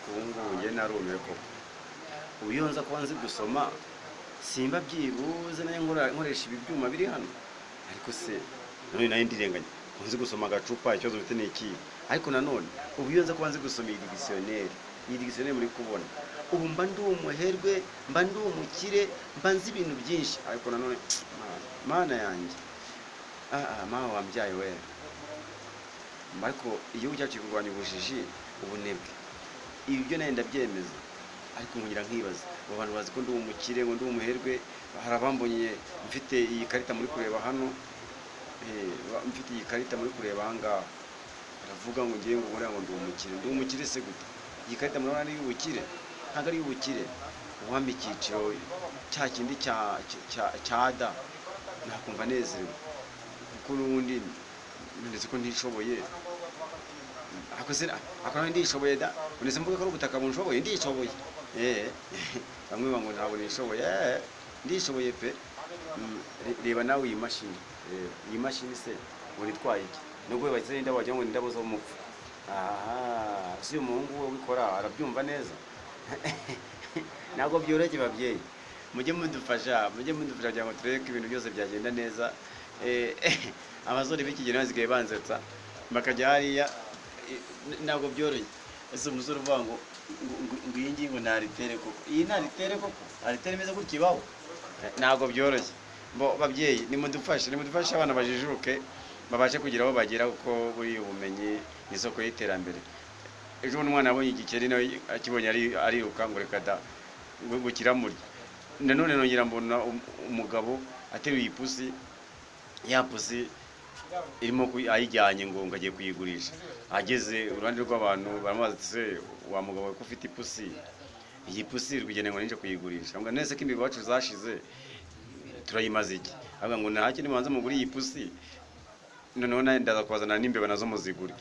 ariko ubu ngubu njye narumiwe koko. Ubu iyo nza kuba nzi gusoma simba byibuze nayo nkoresha ibi byuma biri hano. Ariko se none nayo ndirenganya nzi gusoma agacupa, ikibazo mfite ni iki? Ariko nanone ubu iyo nza kuba nzi gusoma iyi dictionnaire muri kubona, ubu mba ndi umuherwe, mba ndi umukire, mba nzi ibintu byinshi. Ariko nanone mana yanjye, mama wambyaye we. Ariko igihugu cyacu kurwanya ubujiji, ubunebwe, ibi byo nayo ndabyemeza. Ariko nkugira nkibaza, abo bantu bazi ko ndi umukire, ngo ndi umuherwe, hari abambonye mfite iyi karita muri kureba hano, mfite iyi karita muri kureba ahangaha, baravuga ngo ngiye ngo ngo ndi umukire. Ndi umukire se gute? Iyi karita murabona ari y'ubukire? Ntabwo ari y'ubukire. Uwampa icyiciro cya kindi cya da nakumva nezerewe, kuko n'ubundi ndetse ko ntishoboye. Ako ndishoboye da, ndetse mvuga ko ari ubutaka bunshoboye, ndishoboye. Bamwe bango ntabwo nishoboye, ndishoboye pe. Reba nawe iyi mashini, iyi mashini se ngo nitwaye iki? Nubwo bahise indabo wagira ngo indabo zo mupfu. Si umuhungu we wikora arabyumva neza. Ntabwo byoroshye babyeyi, mujye mudufasha kugira ngo turebe ko ibintu byose byagenda neza. Abasore b'iki gihe basigaye banzetsa bakajya hariya, ntabwo byoroshye. Ese umusore uvuga ngo iyi ngingo ntaritere koko, iyi ntaritere koko, aritere imeze gutya ibaho? Ntabwo byoroshye. Babyeyi nimudufashe abana bajijuke, babashe kugira aho bagera, kuko buri ubumenyi ni isoko y'iterambere. Ejo umwana abonye igikeri nawe akibonye ariruka ngo reka da ngo kiramurya. Nanone nongera mbona umugabo ateruye ipusi, ya pusi irimo ayijyanye ngo agiye kuyigurisha. Ageze uruhande rw'abantu baramubaza ati se wa mugabo ko ufite ipusi, iyi pusi rwigene ngo ninje kuyigurisha. Ngo nese ko imbibi wacu zashize turayimaze iki? Avuga ngo ntacyo nimanze muguri iyi pusi, noneho nawe ndaza kubazana n'imbeba nazo muziguri.